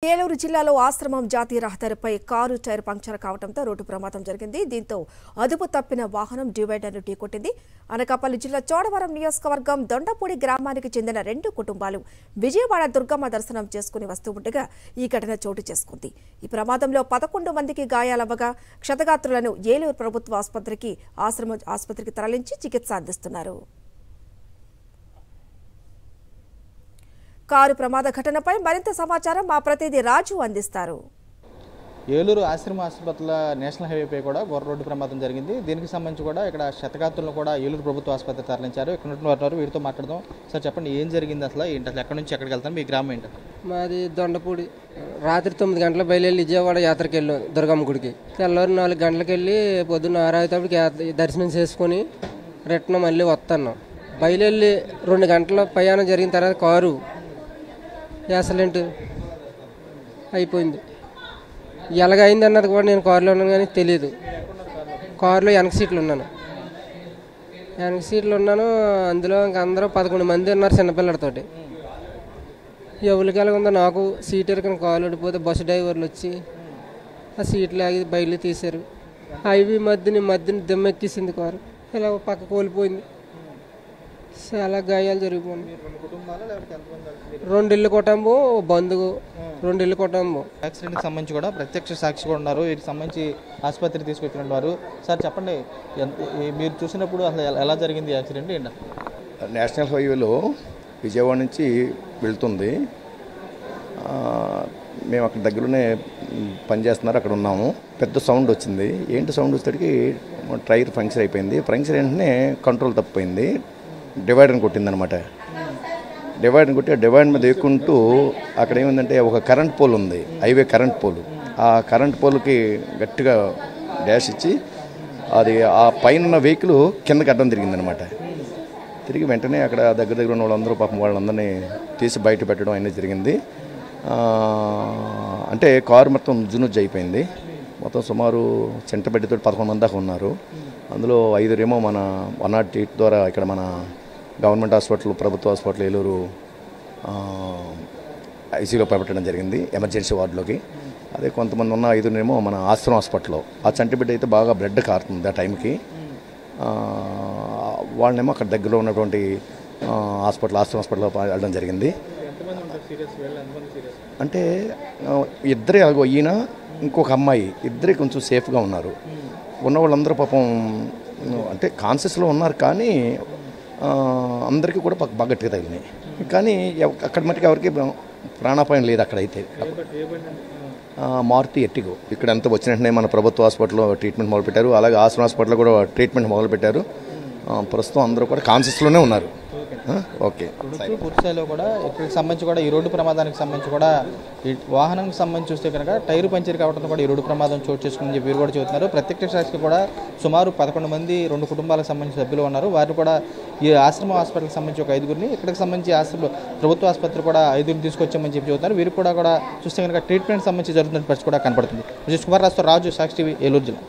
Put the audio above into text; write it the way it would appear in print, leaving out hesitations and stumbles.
ఏలూరు జిల్లాలో ఆశ్రమం జాతీయ రహదారిపై కారు టైర్ పంక్చర్ కావడంతో రోడ్డు ప్రమాదం జరిగింది. దీంతో అదుపు తప్పిన వాహనం డివైడర్ను ఢీకొట్టింది. అనకాపల్లి జిల్లా చోడవరం నియోజకవర్గం దొండపూడి గ్రామానికి చెందిన 2 కుటుంబాలు విజయవాడ దుర్గమ్మ దర్శనం చేసుకుని వస్తూ ఉండగా ఈ ఘటన చోటు చేసుకుంది. ఈ ప్రమాదంలో 11 మందికి గాయాలవ్వగా క్షతగాత్రులను ఏలూరు ప్రభుత్వ ఆసుపత్రికి తరలించి చికిత్స అందిస్తున్నారు. కారు ప్రమాద ఘటనపై మరింత సమాచారం మా ప్రతినిధి రాజు అందిస్తారు. ఏలూరు ఆశ్రమ ఆసుపత్రిలో నేషనల్ హైవేపై కూడా రోడ్డు ప్రమాదం జరిగింది. దీనికి సంబంధించి కూడా ఇక్కడ క్షతగాత్రులను కూడా ఏలూరు ప్రభుత్వ ఆసుపత్రి తరలించారు. ఇక్కడ ఉన్నటువంటి వీరితో మాట్లాడదాం. సార్ చెప్పండి, ఏం జరిగింది అసలు? ఏంటి అసలు ఎక్కడి నుంచి ఎక్కడికి వెళ్తాను? మీ గ్రామం ఏంటి? మాది దొండపూడి. రాత్రి 9 గంటలకు బయలుదేరి విజయవాడ యాత్రకి వెళ్ళాం దుర్గమ్మ గుడికి. తెల్లవారు 4 గంటలకు వెళ్ళి పొద్దున్న 6 అవుతాడికి దర్శనం చేసుకొని రిటర్న్ మళ్ళీ వస్తున్నాం. బయలుదేరి 2 గంటల ప్రయాణం జరిగిన తర్వాత కారు యాక్సిడెంట్ అయిపోయింది. ఎలాగైంది అన్నది కూడా నేను కారులో ఉన్నాను కానీ తెలియదు. కారులో వెనక సీట్లు ఉన్నాను. అందులో ఇంకా అందరూ 11 మంది ఉన్నారు చిన్నపిల్లలతోటి. ఎవరికి ఎలాగుందో నాకు సీట్ ఎరకని కాలు ఓడిపోతే బస్సు డ్రైవర్లు వచ్చి ఆ సీట్లు ఆగి బయలు తీశారు. హైవే మధ్యని దెమ్మెక్కేసింది కారు. ఇలా పక్క కోల్పోయింది. చాలా గాయాలు జరిగిపోయింది. 2 ఇళ్ళు కుటుంబం, బంధువు 2 ఇళ్ళు కుటుంబం. యాక్సిడెంట్కి సంబంధించి కూడా ప్రత్యక్ష సాక్షి కూడా ఉన్నారు. వీటికి సంబంధించి ఆసుపత్రికి తీసుకొచ్చిన వారు. సార్ చెప్పండి, మీరు చూసినప్పుడు అసలు ఎలా జరిగింది యాక్సిడెంట్? ఏంటి? నేషనల్ హైవేలో విజయవాడ నుంచి వెళ్తుంది. మేము అక్కడ దగ్గరలోనే పనిచేస్తున్నారు, అక్కడ ఉన్నాము. పెద్ద సౌండ్ వచ్చింది. ఏంటి సౌండ్ వచ్చేసరికి టైర్ పంక్చర్ అయిపోయింది. పంక్చర్ వెంటనే కంట్రోల్ తప్పిపోయింది. డివైడర్ని కొట్టిందనమాట. డివైడర్ని కొట్టి ఆ డివైడర్ మీద ఎక్కుంటూ అక్కడ ఏమైందంటే ఒక కరెంట్ పోల్ ఉంది, హైవే కరెంట్ పోల్. ఆ కరెంట్ పోల్కి గట్టిగా డాష్ ఇచ్చి అది ఆ పైన వెహికల్ కిందకి అడ్డం తిరిగిందనమాట. తిరిగి వెంటనే అక్కడ దగ్గర ఉన్న వాళ్ళందరూ పాపం వాళ్ళందరినీ తీసి బయట పెట్టడం అనేది జరిగింది. అంటే కారు మొత్తం జునుజ్జు అయిపోయింది. మొత్తం సుమారు చెంటబెడ్డితో 11 మంది దాకా ఉన్నారు. అందులో 5 మన 108 ద్వారా ఇక్కడ మన గవర్నమెంట్ హాస్పిటల్, ప్రభుత్వ హాస్పిటల్ ఏలూరు ఐసీలో పెట్టడం జరిగింది, ఎమర్జెన్సీ వార్డులోకి. అదే కొంతమంది ఉన్న 5 మన ఆశ్రమ హాస్పిటల్లో. ఆ చంటిబిడ్డ అయితే బాగా బ్లడ్ కారుతుంది ఆ టైంకి. వాళ్ళనేమో అక్కడ దగ్గరలో ఉన్నటువంటి ఆశ్రమ హాస్పిటల్లో వెళ్ళడం జరిగింది. అంటే 2 ఈయన ఇంకొక అమ్మాయి, 2 కొంచెం సేఫ్గా ఉన్నారు. ఉన్న వాళ్ళందరూ పాపం అంటే కాన్షియస్లో ఉన్నారు, కానీ అందరికీ కూడా బాగా గట్టిగా తగిలినాయి. కానీ అక్కడ మటుకు ఎవరికి ప్రాణాపాయం లేదు. అక్కడైతే మారుతి ఎర్టిగో ఇక్కడ అంతా వచ్చిన వెంటనే మన ప్రభుత్వ హాస్పిటల్లో ట్రీట్మెంట్ మొదలుపెట్టారు. అలాగే ఆశ్రమ హాస్పిటల్లో కూడా ట్రీట్మెంట్ మొదలుపెట్టారు. ప్రస్తుతం అందరూ కూడా కాన్షియస్లోనే ఉన్నారు. ఓకే. పూర్తిస్థాయిలో కూడా ఇక్కడికి సంబంధించి కూడా ఈ రోడ్డు ప్రమాదానికి సంబంధించి కూడా ఈ వాహనానికి సంబంధించి చూస్తే కనుక టైరు పంచర్ కావడంతో కూడా ఈ రోడ్డు ప్రమాదం చోటు చేసుకుని చెప్పి వీరు కూడా చెబుతున్నారు. ప్రత్యక్ష సాక్షికి కూడా సుమారు 11 మంది 2 కుటుంబాలకు సంబంధించిన సభ్యులు ఉన్నారు. వారు కూడా ఈ ఆశ్రమ హాస్పిటల్కి సంబంధించి ఒక 5గురిని, ఇక్కడికి సంబంధించి ప్రభుత్వ ఆసుపత్రి కూడా 5గురిని తీసుకొచ్చామని చెప్పి చెబుతున్నారు. వీరికి కూడా చూస్తే కనుక ట్రీట్మెంట్ సంబంధించి జరుగుతున్న పరిస్థితి కూడా కనపడుతుంది. కుమార్ రాజు, సాక్షి టీవీ, ఏలూరు జిల్లా.